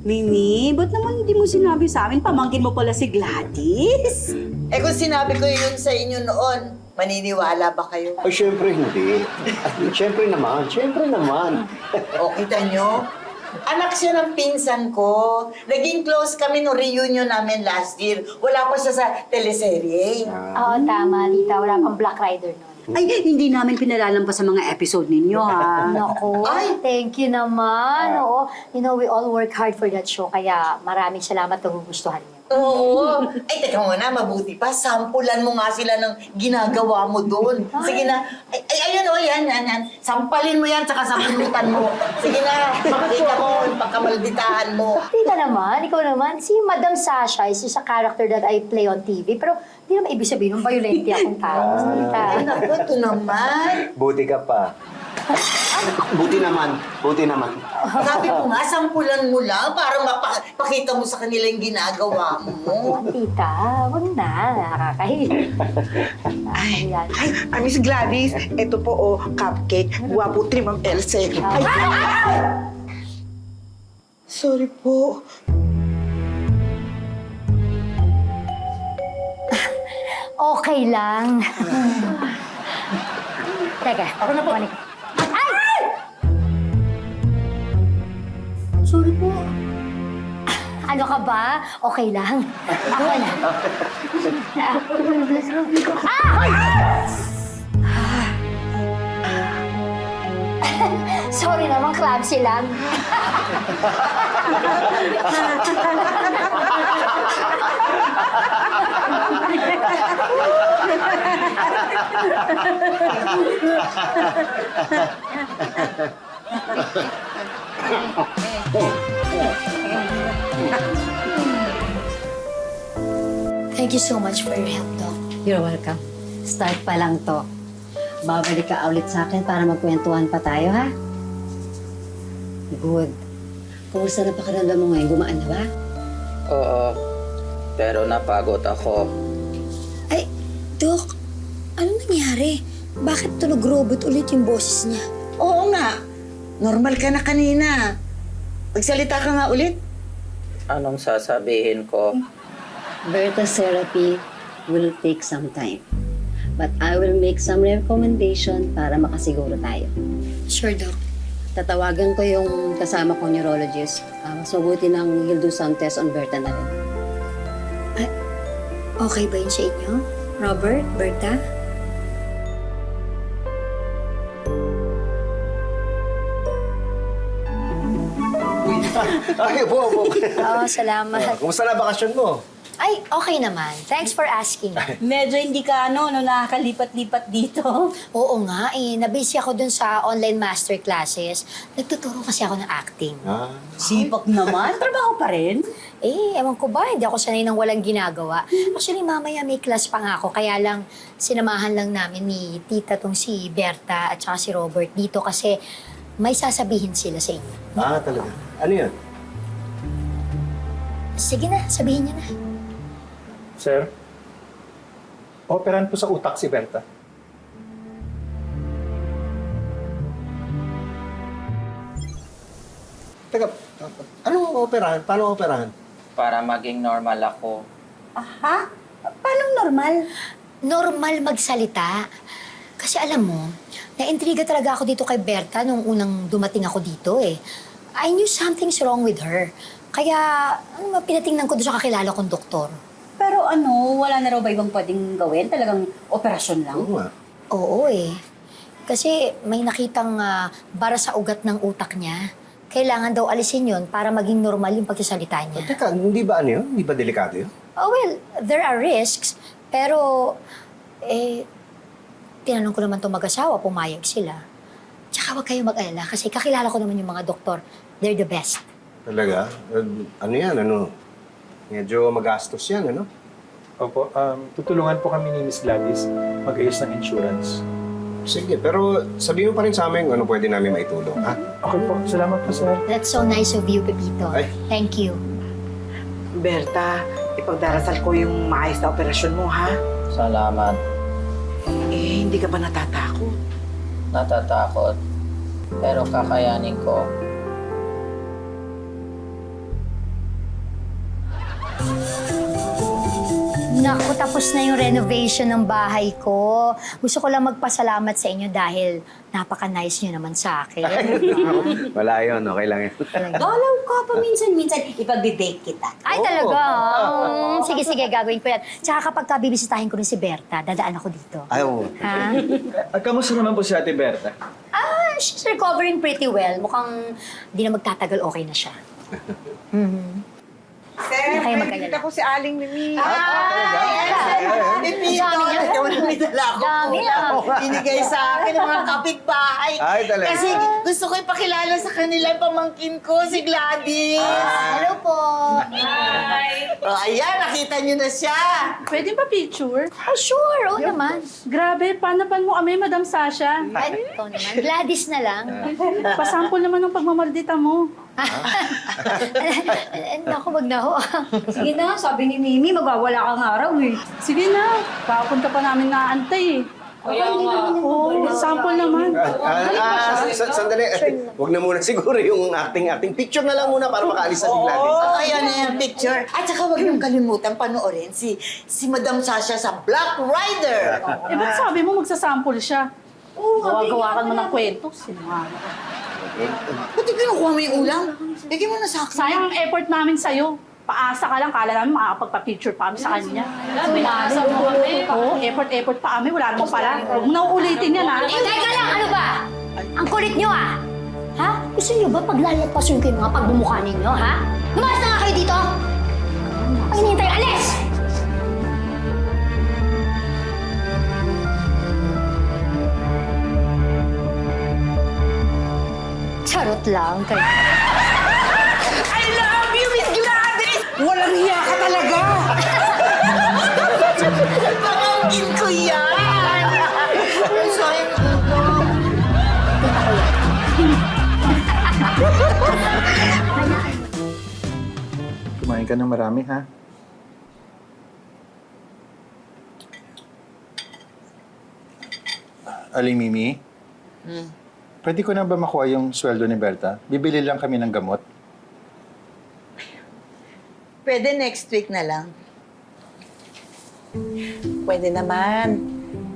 Mimi, ba't naman hindi mo sinabi sa amin? Pamangkin mo pala si Gladys? Eh kung sinabi ko yun sa inyo noon, maniniwala ba kayo? Ay, syempre hindi. Syempre naman, syempre naman. O, kita nyo? Anak siya ng pinsan ko. Naging close kami no reunion namin last year. Wala pa siya sa teleserye. Oo, tama, tita. Wala pang Black Rider nun. Ay, hindi namin pinalalampas sa mga episode ninyo, ha? Naku, Ay! thank you naman. Oo, you know, we all work hard for that show, kaya maraming salamat na gugustuhan niyo. Oo. Ay, teka muna, mabuti pa. Sampulan mo nga sila ng ginagawa mo doon. Sige na. Ay, ayun o, yan. Sampalin mo yan, tsaka sampulutan mo. Sige na, makita mo, pagkamalditahan mo. Tita naman, ikaw naman, si Madam Sasha is a character that I play on TV, pero di naman ibig sabihin ng violente akong tao. Tita. Ay, naku, ito naman. Buti ka pa. Buti naman, buti naman. Sabi ko nga, sampulan mo lang para mapakita mo sa kanila yung ginagawa mo. Tita, wag na. Nakakahiya. Nakakahiya. Ay, Miss Gladys, ito po oh, cupcake. Guwapo ni Ma'am Else. Ay! Sorry po. Okay lang. Teka, ako na po. Ay! Sorry po. Ano ka ba? Okay lang. Ako na. Sorry naman, clumsy lang. Thank you so much for your help, Doc. You're welcome. Start pa lang to. Babalik ka ulit sa akin para magkwentuhan pa tayo, ha? Good. Kumusta na pakiramdam mo ngayon? Gumaan na ba? Oo, pero napagod ako. Ay, Doc, anong nangyari? Bakit tunog robot ulit yung boses niya? Oo nga. Normal ka na kanina. Magsalita ka nga ulit. Anong sasabihin ko? Berta's therapy will take some time. But I will make some recommendation para makasiguro tayo. Sure, Doc. Tatawagan ko yung kasama kong neurologist. Mas mabuti nang he'll do some test on Berta na rin. Okay ba yun sa inyo? Robert, Berta? Ay, po. Oo, salamat. Kumusta na bakasyon mo? Ay, okay naman. Thanks for asking. Medyo hindi ka, nakakalipat-lipat dito. Oo nga, nabisi ako dun sa online master classes. Nagtuturo kasi ako ng acting. Sipak naman. Trabaho pa rin. Ewan ko ba, hindi ako sanay ng walang ginagawa. Actually, mamaya may class pa nga ako, kaya lang sinamahan lang namin ni tita tong si Berta at saka si Robert dito kasi may sasabihin sila sa inyo. Talaga. Ano yun? Sige na, sabihin niyo na. Sir, operan po sa utak si Berta. Teka, anong operahan? Paano operahan? Para maging normal ako. Aha? Paano normal? Normal magsalita. Kasi alam mo, naintriga talaga ako dito kay Berta nung unang dumating ako dito eh. I knew something's wrong with her. Kaya, pinatingnan ko doon sa kakilala kong doktor. Pero wala na raw ba ibang pwedeng gawin? Talagang operasyon lang? Oo nga. Oo eh. Kasi may nakitang bara sa ugat ng utak niya. Kailangan daw alisin yon para maging normal yung pagsasalita niya. Teka, hindi ba ano yun? Hindi ba delikado yun? Oh well, there are risks. Pero, tinanong ko naman itong mag-asawa, pumayag sila. Tsaka huwag kayo mag-alala kasi kakilala ko naman yung mga doktor. They're the best. Talaga? Ano yan? Medyo magastos yan, ano? Opo, tutulungan po kami ni Miss Gladys mag-ayos ng insurance. Sige, pero sabihin mo pa rin sa amin kung ano pwede namin maitulong, ha? Okay po, salamat po, sir. That's so nice of you, Pepito. Ay. Thank you. Berta, ipagdarasal ko yung maayos na operasyon mo, ha? Salamat. Hindi ka ba natatakot? Natatakot. Pero kakayanin ko. Naku, tapos na yung renovation ng bahay ko. Gusto ko lang magpasalamat sa inyo dahil napaka-nice nyo naman sa akin. Wala yun, okay lang yun. Dalaw ka pa minsan-minsan. Ipagbe-bake kita. Ay, talaga? Sige, gagawin ko yan. Tsaka kapag bibisitahin ko rin si Berta, dadaan ako dito. Ay, oo. Ha? Kamusta naman po si Ate Berta? She's recovering pretty well. Mukhang di na magtatagal, okay na siya. Sir, kayo may magkalala. kita po si Aling Mimi. Pipito, Dami niya. ikaw na may dala ko. Dami lang. Binigay sa akin ng mga kapitbahay. Ay, talaga? Kasi gusto ko ipakilala sa kanila ang pamangkin ko, si Gladys. Hello po. Oh, ayan, nakita niyo na siya. Pwede ba picture? Oh, sure. Oo naman. Grabe, panapan mo kami, Madam Sasha. Ay, ikaw naman. Gladys na lang. Pasample naman ng pagmamaldita mo. Naku, wag na ho. Sige na, sabi ni Mimi, magwawala kang araw eh. Sige na, kapunta pa namin naantay eh. Oo, sample naman. Sandali. Huwag na muna siguro yung acting. Picture na lang muna para makaalis na si Gladys. Oh, ayan na yung picture. At saka huwag niyong kalimutan panoorin si Madam Sasha sa Black Rider. Eh, ba't sabi mo magsasample siya? Gawa-gawa ka naman ng kwento. Sinungaling ka. Buti kinukuha mo yung ulam. Bigyan mo na sa akin. Sayang ang effort namin sa'yo. Paasa ka lang, kala namin makakapagpa-picture pa kami sa kanya. Oo, effort pa kami, wala namang pala. Huwag mo na uulitin yan, ha? Eh, teka lang, ano ba? Ang kulit nyo ah. Ha? Gusto nyo ba paglalapasun ko yung mga pagbumukha ninyo, ha? Lumayas na nga kayo dito! Ang hinihintay, alis! Charot lang kayo. I love you, Miss Gladys! Walang hiya ka talaga! Pamangkin ko yan! Sayang ulam. Kumain ka ng marami, ha? Aling Mimi? Pwede ko na ba makuha yung sweldo ni Berta? Bibili lang kami ng gamot. Pwede next week na lang. Pwede naman.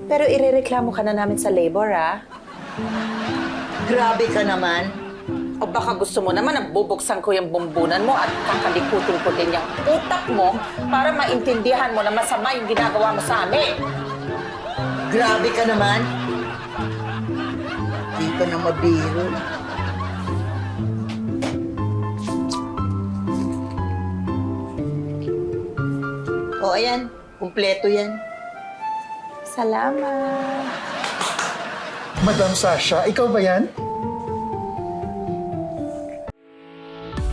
Pero irereklamo ka na namin sa labor, ah. Grabe ka naman. O baka gusto mo naman na bubuksan ko yung bumbunan mo at kakalikutin-kutin yung utak mo para maintindihan mo na masama yung ginagawa mo sa amin. Grabe ka naman. Di ka na mabiro. O, ayan. Kumpleto yan. Salamat. Madam Sasha, ikaw ba yan?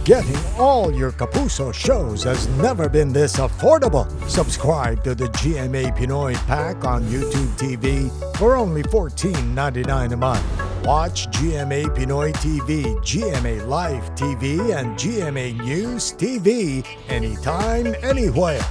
Getting all your Kapuso shows has never been this affordable. Subscribe to the GMA Pinoy Pack on YouTube TV for only $14.99 a month. Watch GMA Pinoy TV, GMA Live TV, and GMA News TV anytime, anywhere.